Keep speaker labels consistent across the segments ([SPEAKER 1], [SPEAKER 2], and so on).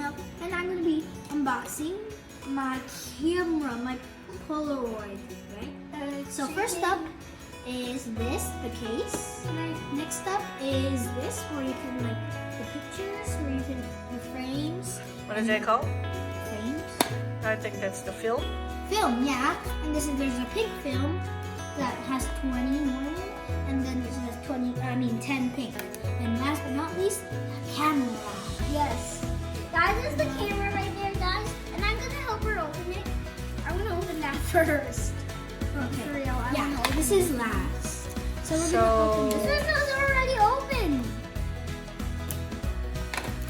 [SPEAKER 1] channel, and I'm going to be unboxing my camera, my Polaroid, right? So first up is this, the case. Next up is this, where you can like the pictures, where you can the frames.
[SPEAKER 2] What is it called?
[SPEAKER 1] Frames.
[SPEAKER 2] I think that's the film.
[SPEAKER 1] Film, yeah. And there's a pink film that has 20 normal, and then this has 10 pink. And last but not least, the camera.
[SPEAKER 3] Yes. That is the camera right there, guys. And I'm gonna help her open it. I'm gonna open that first.
[SPEAKER 1] Okay.
[SPEAKER 3] For real, I'm
[SPEAKER 1] Yeah,
[SPEAKER 3] gonna open
[SPEAKER 1] this is last. So we're
[SPEAKER 2] So-
[SPEAKER 1] gonna open
[SPEAKER 3] This
[SPEAKER 1] this.
[SPEAKER 3] is already open.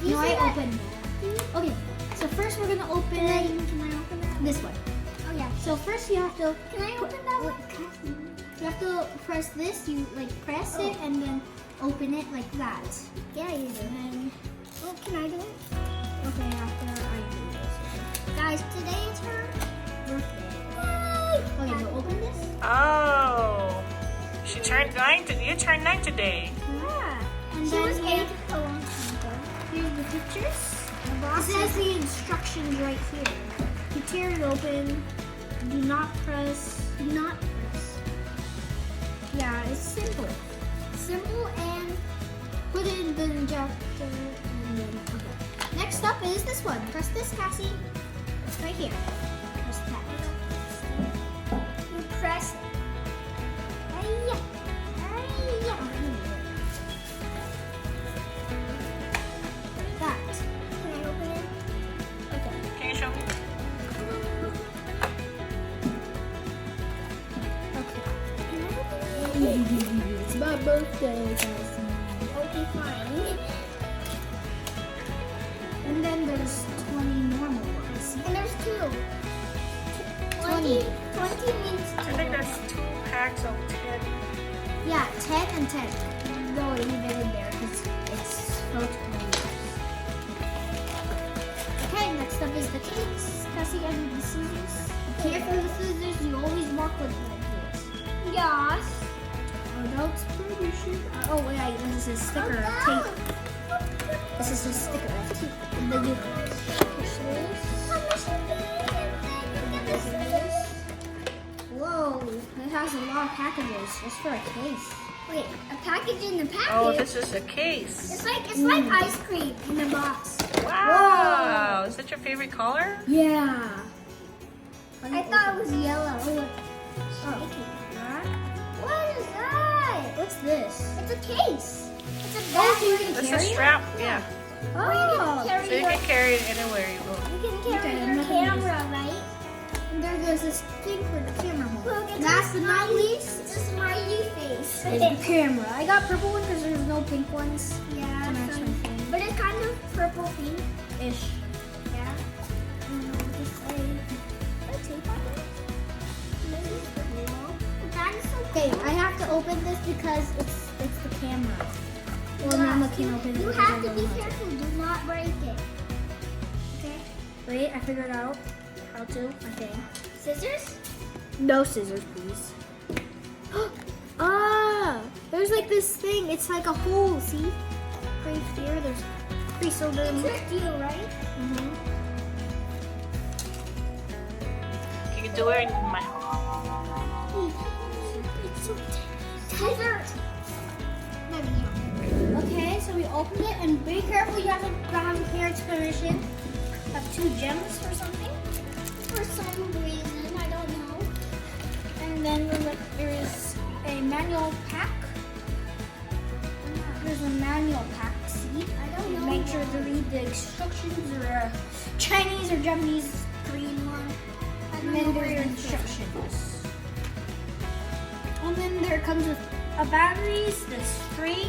[SPEAKER 3] Do you
[SPEAKER 1] No,
[SPEAKER 3] see
[SPEAKER 1] I
[SPEAKER 3] that?
[SPEAKER 1] opened that. Okay, so first we're gonna open
[SPEAKER 3] Can I open that?
[SPEAKER 1] this one.
[SPEAKER 3] Oh yeah.
[SPEAKER 1] So first you have to
[SPEAKER 3] Can I open that one?
[SPEAKER 1] you have to press this. You like press it and then open it like that.
[SPEAKER 3] Yeah, you do.
[SPEAKER 1] And then
[SPEAKER 3] Oh, can I do it?
[SPEAKER 1] okay, after I do this.
[SPEAKER 3] Guys, today is her birthday.
[SPEAKER 1] Okay, so open this.
[SPEAKER 2] Oh, she turned 9 today. You turned 9 today.
[SPEAKER 3] Yeah.
[SPEAKER 1] And
[SPEAKER 3] She
[SPEAKER 1] then
[SPEAKER 3] was
[SPEAKER 1] here-
[SPEAKER 3] 8 a long time ago.
[SPEAKER 1] Here's the pictures.
[SPEAKER 3] box
[SPEAKER 1] It says the instructions right here. You tear it open. Do not press.
[SPEAKER 3] Do not press.
[SPEAKER 1] Yeah, it's simple.
[SPEAKER 3] Simple and
[SPEAKER 1] Put it in the injector and then okay. Next up is this one. Press this, Cassie. It's right here. Press that.
[SPEAKER 3] you press it.
[SPEAKER 1] Ay-ya. Ay-ya. That.
[SPEAKER 3] Can I open it?
[SPEAKER 1] Okay.
[SPEAKER 2] Can you show me?
[SPEAKER 1] Okay. It's my birthday, Cassie.
[SPEAKER 3] Okay, fine.
[SPEAKER 1] And then there's 20 normal ones.
[SPEAKER 3] And there's 2.
[SPEAKER 1] 20.
[SPEAKER 3] 20 means 2.
[SPEAKER 2] I think that's 2 packs of 10.
[SPEAKER 1] Yeah, 10 and 10. No, leave it in there because it's photocopies. Okay, next up is the cakes. Cassie, I need the scissors. Careful with the scissors, you always mark with this.
[SPEAKER 3] Yes.
[SPEAKER 1] Oh, that's pretty shit. Oh, wait, this is a sticker of tape. This is a sticker of tape. And then you push this. And this is this. Whoa, it has a lot of packages just for a case.
[SPEAKER 3] Wait, a package in the package?
[SPEAKER 2] Oh, this is a case.
[SPEAKER 3] It's like ice cream in a box.
[SPEAKER 2] Wow. Is that your favorite color?
[SPEAKER 1] Yeah.
[SPEAKER 3] I thought it was yellow.
[SPEAKER 1] Oh.
[SPEAKER 3] What is that?
[SPEAKER 1] What's this?
[SPEAKER 3] It's a case. It's a
[SPEAKER 1] Oh,
[SPEAKER 3] bag.
[SPEAKER 1] so you can
[SPEAKER 2] It's a
[SPEAKER 1] carry it?
[SPEAKER 2] strap. Yeah.
[SPEAKER 3] Or you can carry
[SPEAKER 2] So you
[SPEAKER 3] your,
[SPEAKER 2] can carry it anywhere you go.
[SPEAKER 3] you can carry
[SPEAKER 1] Okay, I'm
[SPEAKER 3] your
[SPEAKER 1] not gonna use
[SPEAKER 3] camera, right?
[SPEAKER 1] And there goes this thing for the camera
[SPEAKER 3] Look,
[SPEAKER 1] hold.
[SPEAKER 3] it's
[SPEAKER 1] Last
[SPEAKER 3] a
[SPEAKER 1] but not
[SPEAKER 3] smiley-
[SPEAKER 1] least
[SPEAKER 3] It's a smiley face.
[SPEAKER 1] is the camera. I got purple one because there's no pink ones.
[SPEAKER 3] Yeah,
[SPEAKER 1] To match my
[SPEAKER 3] some-
[SPEAKER 1] phone.
[SPEAKER 3] but it's kind of purple pink.
[SPEAKER 1] Ish.
[SPEAKER 3] Yeah. I don't know what to say. Put tape on it. Maybe it's the wall. But that is so
[SPEAKER 1] Okay,
[SPEAKER 3] cool.
[SPEAKER 1] I have to open this because it's the camera. Well,
[SPEAKER 3] Yeah.
[SPEAKER 1] Mama can open it.
[SPEAKER 3] You
[SPEAKER 1] because I
[SPEAKER 3] have to
[SPEAKER 1] don't
[SPEAKER 3] be
[SPEAKER 1] know how
[SPEAKER 3] careful. Do not break it. Okay.
[SPEAKER 1] Wait, I figured out how to. Okay.
[SPEAKER 3] Scissors?
[SPEAKER 1] No scissors, please. Ah, there's like this thing. It's like a hole. See, right here. There's pre-sold.
[SPEAKER 3] It's a steel, right?
[SPEAKER 1] Mm-hmm.
[SPEAKER 2] You can do it in my home.
[SPEAKER 3] It's so tighter.
[SPEAKER 1] Okay, so we open it and be careful. You have to have your parents' permission. Have 2 gems or something.
[SPEAKER 3] For some reason, I don't know.
[SPEAKER 1] And then there is a manual pack. There's a manual pack. See?
[SPEAKER 3] I don't know.
[SPEAKER 1] Make sure to read the instructions or Chinese or Japanese Korean one.
[SPEAKER 3] I
[SPEAKER 1] And
[SPEAKER 3] don't
[SPEAKER 1] then
[SPEAKER 3] know
[SPEAKER 1] there's
[SPEAKER 3] where
[SPEAKER 1] the
[SPEAKER 3] it's
[SPEAKER 1] instructions. And then there comes with a batteries, the string,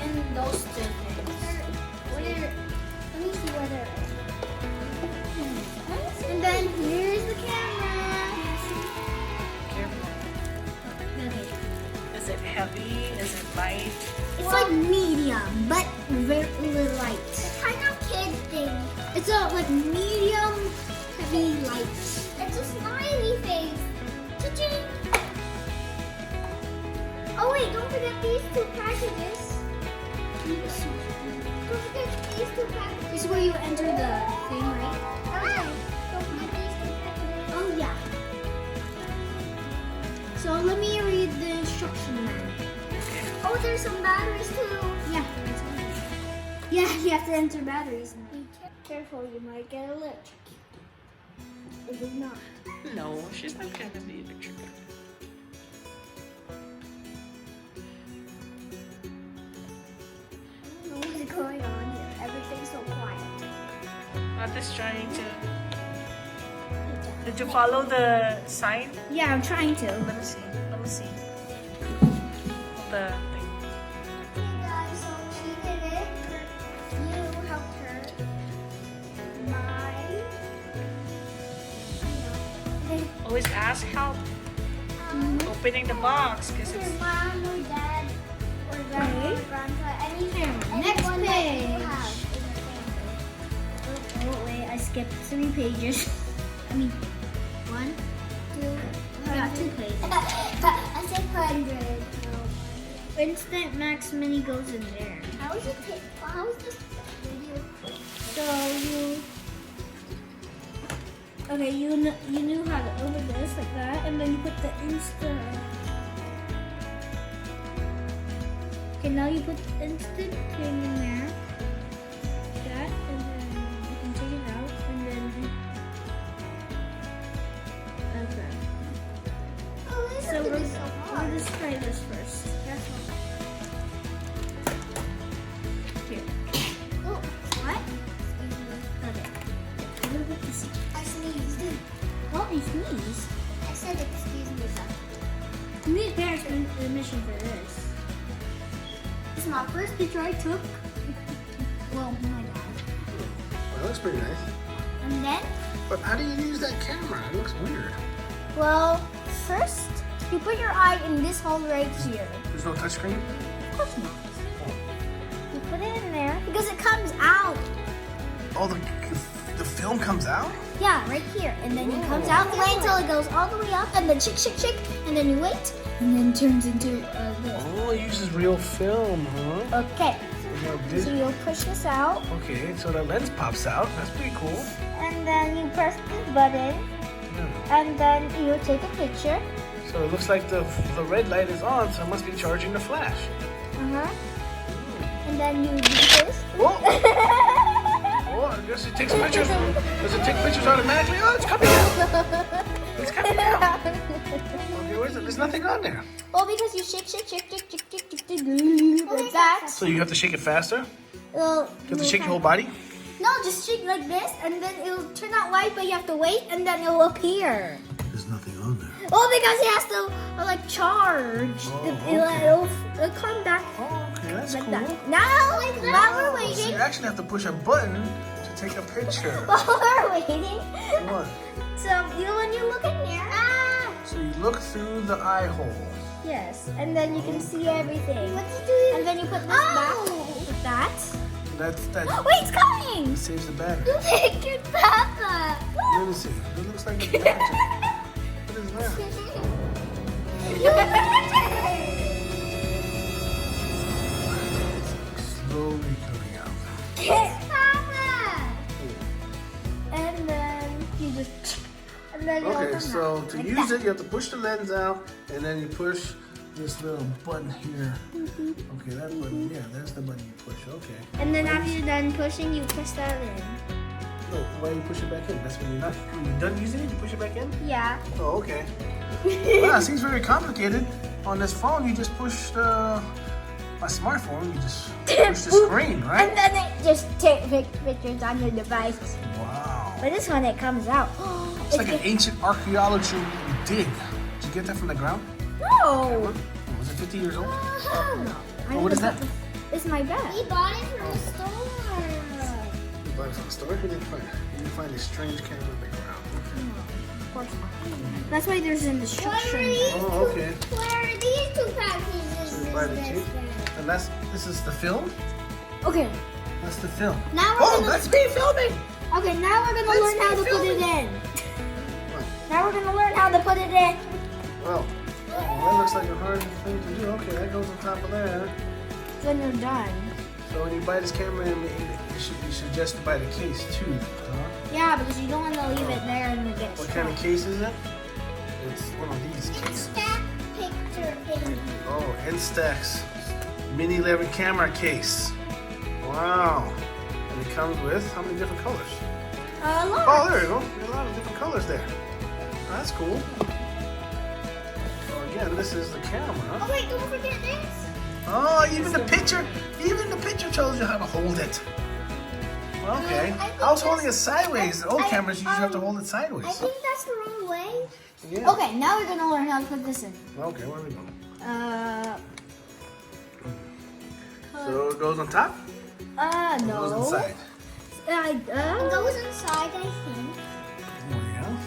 [SPEAKER 1] and those 2 things.
[SPEAKER 3] Let me see where they're
[SPEAKER 1] And then here's the camera.
[SPEAKER 2] Careful.
[SPEAKER 1] Okay.
[SPEAKER 2] Is it heavy? Is it light?
[SPEAKER 1] It's like medium, but very light.
[SPEAKER 3] It's kind of kid thing.
[SPEAKER 1] It's a like medium, heavy, light.
[SPEAKER 3] It's a smiley face. Cha-ching. Oh wait, don't forget these 2 packages. Don't forget these 2 packages.
[SPEAKER 1] This is where you enter the thing, right?
[SPEAKER 3] Okay. Don't forget these 2 packages.
[SPEAKER 1] Oh, yeah. So let me read the instruction manual.
[SPEAKER 3] Oh, there's some batteries too.
[SPEAKER 1] Yeah. Yeah, you have to enter batteries now.
[SPEAKER 3] Be careful, you might get allergic. It is not.
[SPEAKER 2] No, she's not gonna be electric.
[SPEAKER 3] I don't know what's going on here. Everything's so quiet.
[SPEAKER 2] I'm just trying to. Did you follow the sign?
[SPEAKER 1] Yeah, I'm trying to.
[SPEAKER 2] Let me see. Let me see. The thing.
[SPEAKER 3] Okay, guys, so she did it. You helped her.
[SPEAKER 2] Always ask help opening the box because
[SPEAKER 3] Your
[SPEAKER 2] it's.
[SPEAKER 3] mom or dad or grandma or grandpa, anything.
[SPEAKER 1] Next
[SPEAKER 3] anyone that
[SPEAKER 1] page.
[SPEAKER 3] you have in your family.
[SPEAKER 1] Oh, wait, I skipped 3 pages. I mean, 1, 2, I got 2 pages.
[SPEAKER 3] I said 100.
[SPEAKER 1] Instant Max Mini goes in there.
[SPEAKER 3] How is this video?
[SPEAKER 1] So okay, you knew how to open this like that, and then you put the Okay, now you put the instant thing in there. Like that, and then you can take it out, and then okay.
[SPEAKER 3] Oh, this
[SPEAKER 1] So
[SPEAKER 3] is
[SPEAKER 1] we'll
[SPEAKER 3] so hard.
[SPEAKER 1] just try this first. Here.
[SPEAKER 3] Oh, what?
[SPEAKER 1] Okay. What about this?
[SPEAKER 3] I sneezed.
[SPEAKER 1] Oh, you sneeze.
[SPEAKER 3] I said excuse me, sir.
[SPEAKER 1] You need parents' permission for this. This is my first picture I took. Well, my dad.
[SPEAKER 4] Well, that looks pretty nice.
[SPEAKER 3] And then,
[SPEAKER 4] But how do you use that camera? It looks weird.
[SPEAKER 3] well, first you put your eye in this hole right here.
[SPEAKER 4] There's no touchscreen?
[SPEAKER 3] Of course not. You put it in there because it comes out.
[SPEAKER 4] Oh, the film comes out?
[SPEAKER 3] Yeah, right here. And then it comes out the way until it goes all the way up, and then shake, shake, shake, and then you wait, and then it turns into this.
[SPEAKER 4] Oh, it uses real film, huh?
[SPEAKER 3] Okay,
[SPEAKER 4] Well,
[SPEAKER 3] so you'll push this out,
[SPEAKER 4] okay, so the lens pops out. That's pretty cool.
[SPEAKER 3] and then you press this button,
[SPEAKER 4] Yeah.
[SPEAKER 3] and then you take a picture.
[SPEAKER 4] So it looks like the red light is on, so it must be charging the flash.
[SPEAKER 3] And then you do this.
[SPEAKER 4] Oh, oh, I guess it takes pictures. Does it take pictures automatically? Oh, it's coming out. It's coming out. Okay, where is it? There's nothing on there.
[SPEAKER 3] Well, because you shake, shake, shake, shake, shake, shake, shake, shake, like that.
[SPEAKER 4] So you have to shake it faster?
[SPEAKER 3] Well,
[SPEAKER 4] You have to shake your whole body?
[SPEAKER 3] No, just shake like this, and then it'll turn out white, but you have to wait, and then it'll appear.
[SPEAKER 4] There's nothing on there.
[SPEAKER 3] Oh, because it has to like charge.
[SPEAKER 4] Oh,
[SPEAKER 3] It'll come back
[SPEAKER 4] Oh, okay, that's
[SPEAKER 3] like
[SPEAKER 4] cool.
[SPEAKER 3] that. Now, while we're
[SPEAKER 4] So
[SPEAKER 3] waiting,
[SPEAKER 4] you actually have to push a button to take a picture.
[SPEAKER 3] while we're waiting.
[SPEAKER 4] What?
[SPEAKER 3] So when you look in here,
[SPEAKER 4] So you look through the eye hole.
[SPEAKER 3] yes, and then you can see everything. What's it doing? And then you put this back with that.
[SPEAKER 4] That
[SPEAKER 3] Wait, it's coming!
[SPEAKER 4] saves the battery.
[SPEAKER 3] You pictured Papa.
[SPEAKER 4] Let me see. It looks like it's magic. What is that?
[SPEAKER 3] You pictured
[SPEAKER 4] Slowly coming out.
[SPEAKER 3] It's Papa. And then you just, and then you
[SPEAKER 4] Okay,
[SPEAKER 3] open
[SPEAKER 4] so
[SPEAKER 3] that,
[SPEAKER 4] to
[SPEAKER 3] like
[SPEAKER 4] use
[SPEAKER 3] that.
[SPEAKER 4] it, you have to push the lens out, and then you push this little button here. Okay, that button. Yeah, that's the button you push. Okay.
[SPEAKER 3] And then after you're done pushing, you push that in.
[SPEAKER 4] No, why you push it back in? That's when you're not. When you're done using it, you push it back in.
[SPEAKER 3] Yeah.
[SPEAKER 4] Oh, okay. Wow, it seems very complicated. On this phone, you just push the. My smartphone, you just push the screen, right?
[SPEAKER 3] And then it just takes pictures on your device.
[SPEAKER 4] Wow.
[SPEAKER 3] But this one, it comes out.
[SPEAKER 4] It's like an ancient archaeology dig. Did you get that from the ground?
[SPEAKER 3] No.
[SPEAKER 4] Was it 50 years old?
[SPEAKER 3] No.
[SPEAKER 4] Oh, what is that?
[SPEAKER 3] It's my bed. We bought it from the store.
[SPEAKER 4] You bought it from the store? Who did you find it? You didn't find a strange camera in the ground.
[SPEAKER 3] Of course not.
[SPEAKER 1] That's why there's an instruction.
[SPEAKER 4] Oh, okay.
[SPEAKER 3] Where are these 2 packages?
[SPEAKER 4] So you buy the two? And this is the film?
[SPEAKER 1] Okay.
[SPEAKER 4] That's the film.
[SPEAKER 3] Now we're
[SPEAKER 4] Oh,
[SPEAKER 3] gonna,
[SPEAKER 4] that's me filming!
[SPEAKER 1] Okay, now we're gonna
[SPEAKER 4] Let's
[SPEAKER 1] learn how to
[SPEAKER 4] keep
[SPEAKER 1] put it
[SPEAKER 4] filming.
[SPEAKER 1] in.
[SPEAKER 4] What?
[SPEAKER 3] now we're gonna learn how to put it in.
[SPEAKER 4] Well, that looks like a hard thing to do. Okay, that goes on top of there.
[SPEAKER 1] Then you're done.
[SPEAKER 4] So when you buy this camera, you suggest to buy the case too, huh?
[SPEAKER 1] Yeah, because you don't want to leave it there and it gets
[SPEAKER 4] What kind of case is it? It's one of these cases.
[SPEAKER 3] Instax picture thing.
[SPEAKER 4] Oh, Instax Mini 11 camera case. Wow. And it comes with how many different colors?
[SPEAKER 1] A lot.
[SPEAKER 4] Oh, there you go. A lot of different colors there. That's cool. Oh, again, this is the camera.
[SPEAKER 3] Oh wait, don't forget this.
[SPEAKER 4] Oh, even the picture tells you how to hold it. Okay. I was holding it sideways. The old cameras, you usually have to hold it
[SPEAKER 3] I
[SPEAKER 4] sideways.
[SPEAKER 3] think that's the wrong way.
[SPEAKER 4] Yeah.
[SPEAKER 1] Okay, now we're gonna learn how to put this in.
[SPEAKER 4] Okay, where are we going? So it goes on top? Or
[SPEAKER 1] No.
[SPEAKER 4] it goes inside?
[SPEAKER 3] It goes inside, I think.
[SPEAKER 4] Oh, yeah.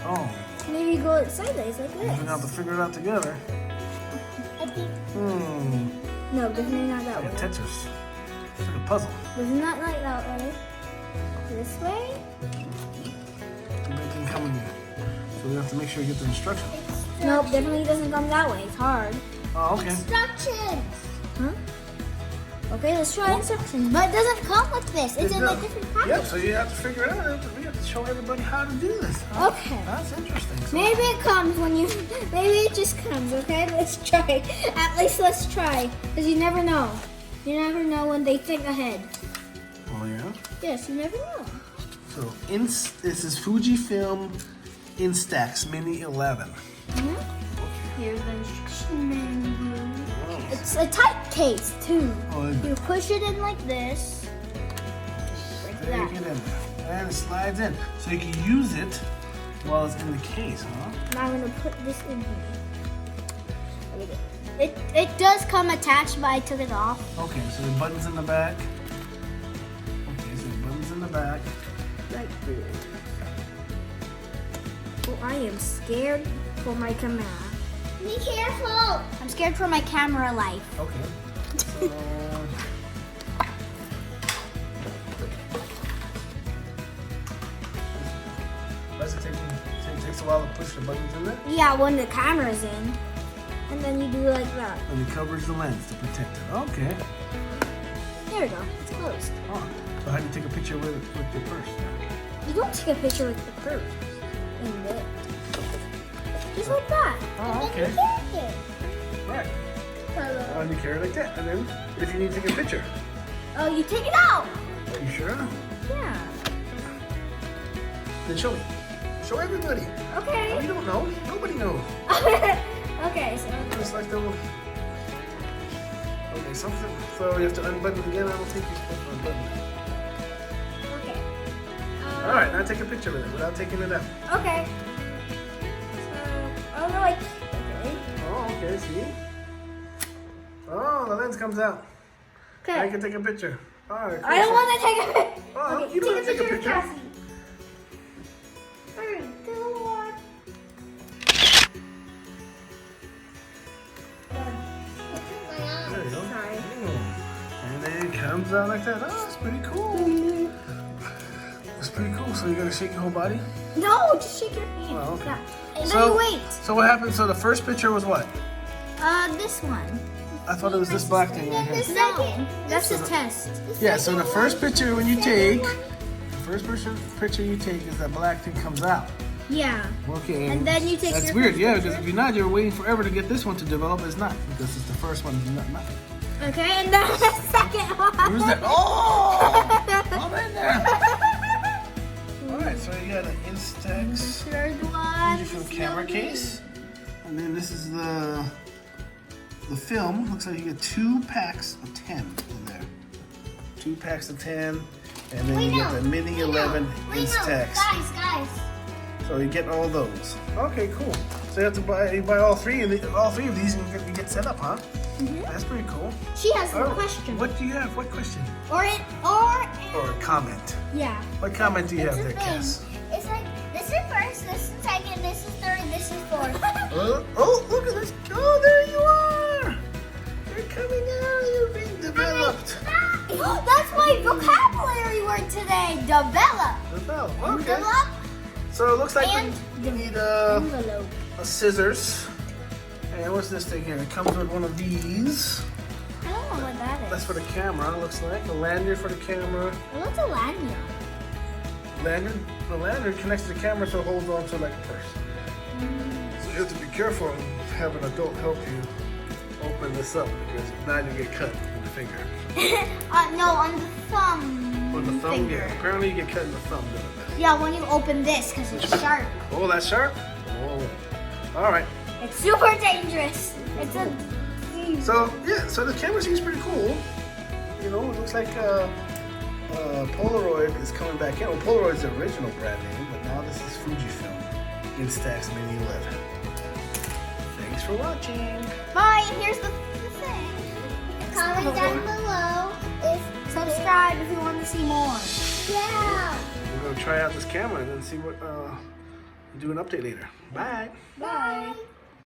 [SPEAKER 4] Oh,
[SPEAKER 1] Maybe go sideways like
[SPEAKER 4] we're gonna have to
[SPEAKER 1] this.
[SPEAKER 4] figure it out together.
[SPEAKER 3] I think.
[SPEAKER 1] No, definitely not that
[SPEAKER 4] Like a
[SPEAKER 1] way.
[SPEAKER 4] Tetris. It's like a puzzle.
[SPEAKER 1] It's not like that way. This way?
[SPEAKER 4] Everything coming here. So we have to make sure you get the instructions.
[SPEAKER 1] Nope, definitely doesn't come that way. It's hard.
[SPEAKER 4] Oh, okay.
[SPEAKER 3] Instructions.
[SPEAKER 1] Huh? Okay, let's try instructions. But it doesn't come with this. It's in a different package.
[SPEAKER 4] Yep, so you have to figure it out. We have to show everybody how to do this. Huh?
[SPEAKER 1] Okay.
[SPEAKER 4] That's interesting. So,
[SPEAKER 1] Maybe it comes when you. Maybe it just comes. Okay, let's try. At least let's try, because you never know. You never know when they think ahead.
[SPEAKER 4] oh, yeah.
[SPEAKER 1] Yes, you never know.
[SPEAKER 4] So this is FUJIFILM Instax Mini 11.
[SPEAKER 1] Here's the instruction manual. It's a tight case too.
[SPEAKER 4] Oh, is it?
[SPEAKER 1] You push it in like this, like
[SPEAKER 4] Take
[SPEAKER 1] that.
[SPEAKER 4] it in there. And it slides in. So you can use it while it's in the case, huh?
[SPEAKER 1] Now I'm gonna put this in here. Look at it. It does come attached, but I took it off.
[SPEAKER 4] Okay, so the button's in the back. Okay, so the button's in the back.
[SPEAKER 1] Like this. Oh, I am scared for my camera.
[SPEAKER 3] Be careful.
[SPEAKER 1] I'm scared for my camera life.
[SPEAKER 4] Okay. So, does it takes a while to push the buttons in there?
[SPEAKER 1] Yeah, when the camera's in. And then you do like that.
[SPEAKER 4] And it covers the lens to protect it. Okay.
[SPEAKER 1] There we go. It's closed.
[SPEAKER 4] Oh, so how do you take a picture with it first?
[SPEAKER 1] You don't take a picture with the curve. In there. Just like that.
[SPEAKER 4] Oh, okay.
[SPEAKER 3] Careful.
[SPEAKER 4] Right.
[SPEAKER 1] Hello.
[SPEAKER 4] And you carry it like that. And then if you need to take a picture.
[SPEAKER 1] Oh, you take it out.
[SPEAKER 4] You sure?
[SPEAKER 1] Yeah.
[SPEAKER 4] Then show me. Show everybody. Oh,
[SPEAKER 1] Okay.
[SPEAKER 4] you don't know. Nobody knows.
[SPEAKER 1] Okay, so
[SPEAKER 4] It's like the... Okay, something. So you have to unbutton it again. I don't think you're supposed to unbutton it.
[SPEAKER 1] okay.
[SPEAKER 4] All right, now take a picture with it without taking it out.
[SPEAKER 1] Okay. So, oh no, okay.
[SPEAKER 4] Oh, okay, see? Oh, the lens comes out. Now you
[SPEAKER 1] Okay.
[SPEAKER 4] can take a picture. All right, cool.
[SPEAKER 1] I don't want to take a picture.
[SPEAKER 4] Oh,
[SPEAKER 1] Okay,
[SPEAKER 4] you don't have to take a
[SPEAKER 1] of
[SPEAKER 4] picture.
[SPEAKER 1] Cassie. 3, 2, 1.
[SPEAKER 4] There you go.
[SPEAKER 1] Sorry.
[SPEAKER 4] And then it comes out like that. Oh, that's pretty cool. That's pretty cool. So you gotta shake your whole body?
[SPEAKER 1] No, just shake your hand.
[SPEAKER 4] Oh, okay.
[SPEAKER 1] Yeah. And
[SPEAKER 4] So-
[SPEAKER 1] then wait.
[SPEAKER 4] So what happened? So the first picture was what?
[SPEAKER 1] This one.
[SPEAKER 4] I thought it was this black thing right here.
[SPEAKER 1] No, that's the test.
[SPEAKER 4] Yeah, so the first picture when you take, the first picture you take is that black thing comes out.
[SPEAKER 1] Yeah.
[SPEAKER 4] Okay.
[SPEAKER 1] And then you take
[SPEAKER 4] That's
[SPEAKER 1] your
[SPEAKER 4] weird,
[SPEAKER 1] first
[SPEAKER 4] yeah,
[SPEAKER 1] picture.
[SPEAKER 4] because if you're not, you're waiting forever to get this one to develop. It's not, because it's the first one. It's not nothing.
[SPEAKER 1] Okay, and then the second one.
[SPEAKER 4] Who's that? Oh! Oh, right there. All right, so you got an Instax
[SPEAKER 1] Third one.
[SPEAKER 4] FUJIFILM camera case, and then this is the film. Looks like you get 2 packs of 10 in there. 2 packs of 10, and then you get the Mini 11 Instax.
[SPEAKER 3] Guys.
[SPEAKER 4] So you get all those. Okay, cool. So you have to buy all three of these, and you get set up, huh? That's pretty cool.
[SPEAKER 1] She has a
[SPEAKER 4] Oh,
[SPEAKER 1] question.
[SPEAKER 4] What do you have? What question?
[SPEAKER 1] Or
[SPEAKER 4] Or a comment?
[SPEAKER 1] yeah.
[SPEAKER 4] What comment do you have there,
[SPEAKER 3] It's a thing.
[SPEAKER 4] Cass?
[SPEAKER 3] It's like, this is first, this is second, this is third, this is fourth.
[SPEAKER 4] Oh, look at this. Oh, there you are. You're coming out. You're being developed.
[SPEAKER 1] That's my vocabulary word today. Develop.
[SPEAKER 4] Developed. Okay.
[SPEAKER 1] Develop.
[SPEAKER 4] So it looks like
[SPEAKER 1] And
[SPEAKER 4] we need
[SPEAKER 1] envelope.
[SPEAKER 4] a scissors. And what's this thing here? It comes with one of these.
[SPEAKER 1] I don't know what that
[SPEAKER 4] That's for the camera, looks like. The lanyard for the camera.
[SPEAKER 3] What's a lanyard?
[SPEAKER 4] The lanyard connects to the camera so it holds on to like a purse. So you have to be careful and have an adult help you open this up because if not, you get cut in the finger.
[SPEAKER 3] No, on the thumb.
[SPEAKER 4] On the thumb,
[SPEAKER 3] finger.
[SPEAKER 4] yeah. Apparently you get cut in the thumb doing this.
[SPEAKER 3] Yeah, when you open this because it's sharp.
[SPEAKER 4] Oh, that's sharp? Oh. All right.
[SPEAKER 3] It's super dangerous. It's a.
[SPEAKER 4] So, yeah, so the camera seems pretty cool. You know, it looks like Polaroid is coming back in. Well, Polaroid's the original brand name, but now this is FUJIFILM Instax Mini 11. Thanks for watching.
[SPEAKER 3] Bye, and here's the thing. Comment down below if subscribe if you want to see more. Yeah.
[SPEAKER 4] We're going to try out this camera and then see what, do an update later. Bye.
[SPEAKER 3] Bye.